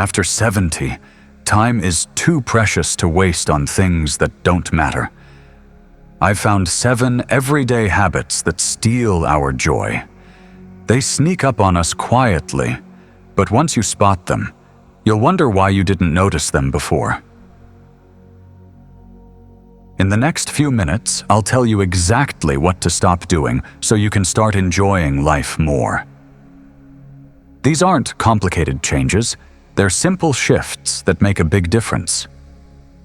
After 70, time is too precious to waste on things that don't matter. I've found 7 everyday habits that steal our joy. They sneak up on us quietly, but once you spot them, you'll wonder why you didn't notice them before. In the next few minutes, I'll tell you exactly what to stop doing so you can start enjoying life more. These aren't complicated changes, they're simple shifts that make a big difference.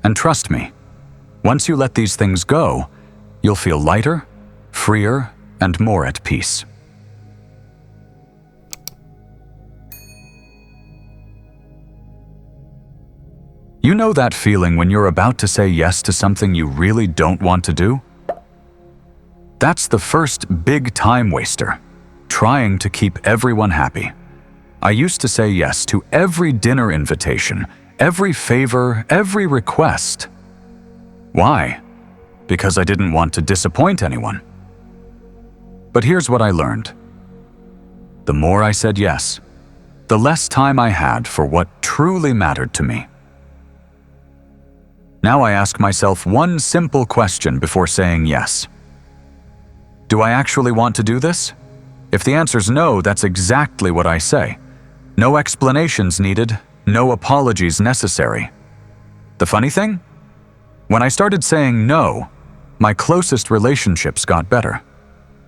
And trust me, once you let these things go, you'll feel lighter, freer, and more at peace. You know that feeling when you're about to say yes to something you really don't want to do? That's the first big time waster, trying to keep everyone happy. I used to say yes to every dinner invitation, every favor, every request. Why? Because I didn't want to disappoint anyone. But here's what I learned. The more I said yes, the less time I had for what truly mattered to me. Now I ask myself one simple question before saying yes. Do I actually want to do this? If the answer's no, that's exactly what I say. No explanations needed, no apologies necessary. The funny thing? When I started saying no, my closest relationships got better.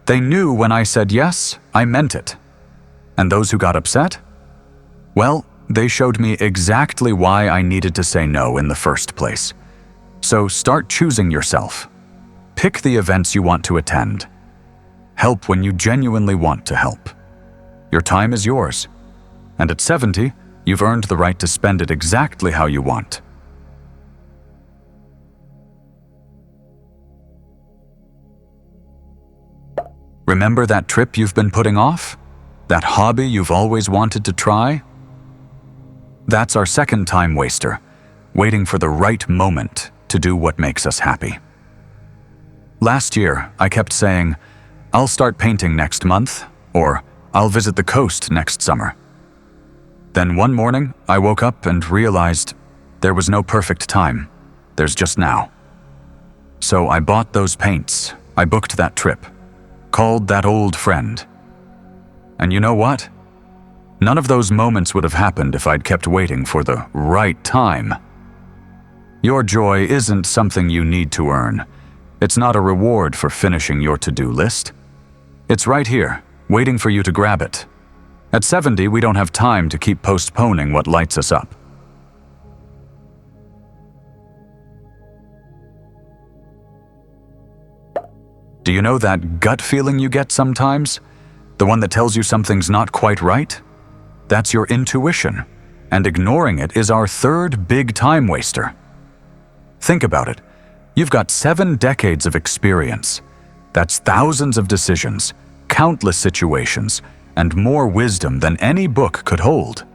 They knew when I said yes, I meant it. And those who got upset? Well, they showed me exactly why I needed to say no in the first place. So start choosing yourself. Pick the events you want to attend. Help when you genuinely want to help. Your time is yours. And at 70, you've earned the right to spend it exactly how you want. Remember that trip you've been putting off? That hobby you've always wanted to try? That's our second time waster, waiting for the right moment to do what makes us happy. Last year, I kept saying, I'll start painting next month, or I'll visit the coast next summer. Then one morning, I woke up and realized there was no perfect time. There's just now. So I bought those paints, I booked that trip, called that old friend. And you know what? None of those moments would have happened if I'd kept waiting for the right time. Your joy isn't something you need to earn. It's not a reward for finishing your to-do list. It's right here, waiting for you to grab it. At 70, we don't have time to keep postponing what lights us up. Do you know that gut feeling you get sometimes? The one that tells you something's not quite right? That's your intuition, and ignoring it is our third big time waster. Think about it. You've got 7 decades of experience. That's thousands of decisions, countless situations, and more wisdom than any book could hold.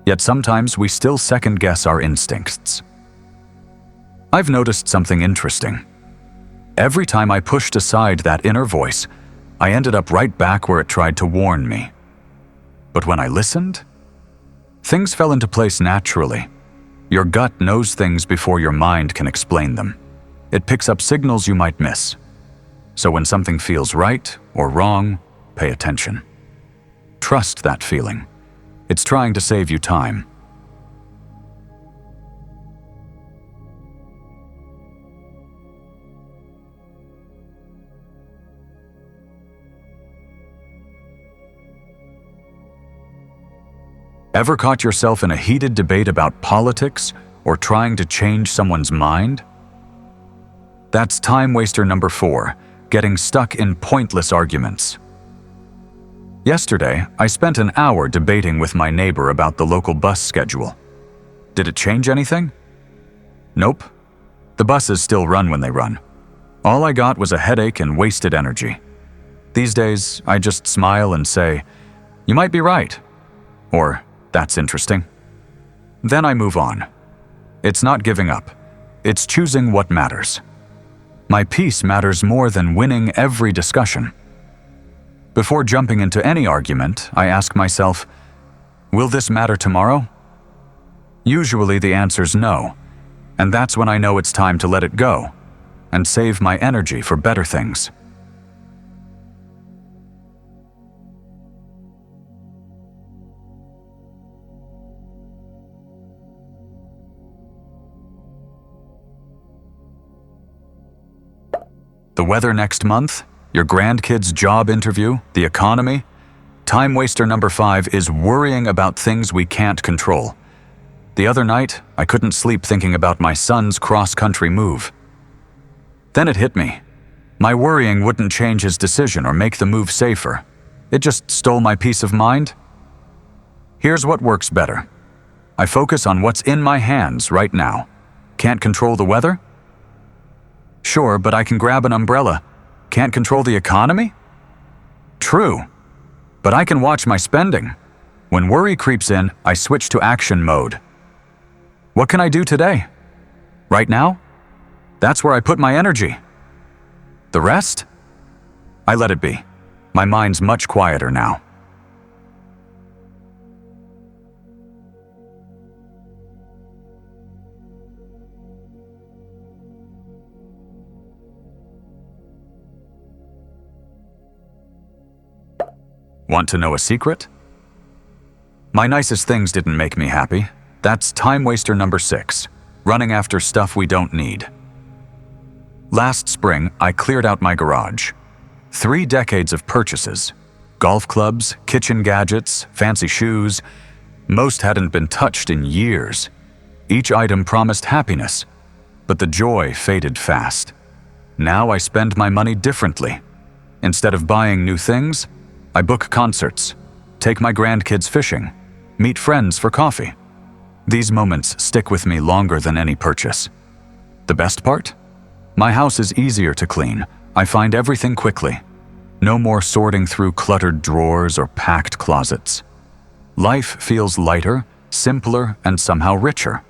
Yet sometimes we still second-guess our instincts. I've noticed something interesting. Every time I pushed aside that inner voice, I ended up right back where it tried to warn me. But when I listened, things fell into place naturally. Your gut knows things before your mind can explain them. It picks up signals you might miss. So when something feels right or wrong, pay attention. Trust that feeling. It's trying to save you time. Ever caught yourself in a heated debate about politics or trying to change someone's mind? That's time waster number 4, getting stuck in pointless arguments. Yesterday, I spent an hour debating with my neighbor about the local bus schedule. Did it change anything? Nope. The buses still run when they run. All I got was a headache and wasted energy. These days, I just smile and say, "You might be right," or "That's interesting." Then I move on. It's not giving up. It's choosing what matters. My peace matters more than winning every discussion. Before jumping into any argument, I ask myself, will this matter tomorrow? Usually the answer's no, and that's when I know it's time to let it go and save my energy for better things. The weather next month, your grandkids' job interview, the economy. Time waster number 5 is worrying about things we can't control. The other night, I couldn't sleep thinking about my son's cross-country move. Then it hit me. My worrying wouldn't change his decision or make the move safer. It just stole my peace of mind. Here's what works better. I focus on what's in my hands right now. Can't control the weather? Sure, but I can grab an umbrella. Can't control the economy? True, but I can watch my spending. When worry creeps in, I switch to action mode. What can I do today? Right now? That's where I put my energy. The rest? I let it be. My mind's much quieter now. Want to know a secret? My nicest things didn't make me happy. That's time waster number 6, running after stuff we don't need. Last spring, I cleared out my garage. 3 decades of purchases. Golf clubs, kitchen gadgets, fancy shoes. Most hadn't been touched in years. Each item promised happiness, but the joy faded fast. Now I spend my money differently. Instead of buying new things, I book concerts, take my grandkids fishing, meet friends for coffee. These moments stick with me longer than any purchase. The best part? My house is easier to clean. I find everything quickly. No more sorting through cluttered drawers or packed closets. Life feels lighter, simpler, and somehow richer.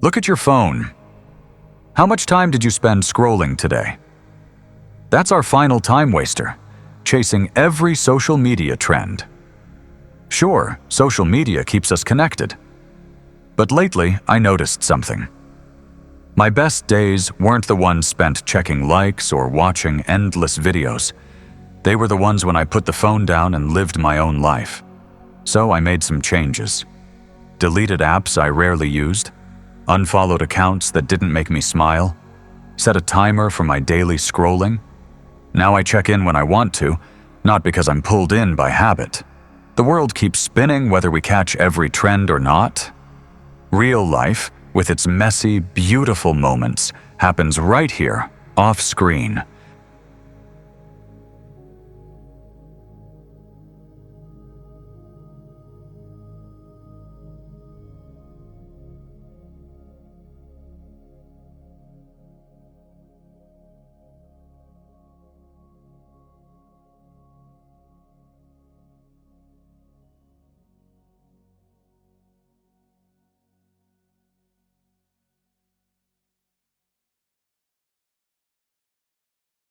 Look at your phone. How much time did you spend scrolling today? That's our final time waster, chasing every social media trend. Sure, social media keeps us connected. But lately, I noticed something. My best days weren't the ones spent checking likes or watching endless videos. They were the ones when I put the phone down and lived my own life. So I made some changes. Deleted apps I rarely used, unfollowed accounts that didn't make me smile, set a timer for my daily scrolling. Now I check in when I want to, not because I'm pulled in by habit. The world keeps spinning whether we catch every trend or not. Real life, with its messy, beautiful moments, happens right here, off screen,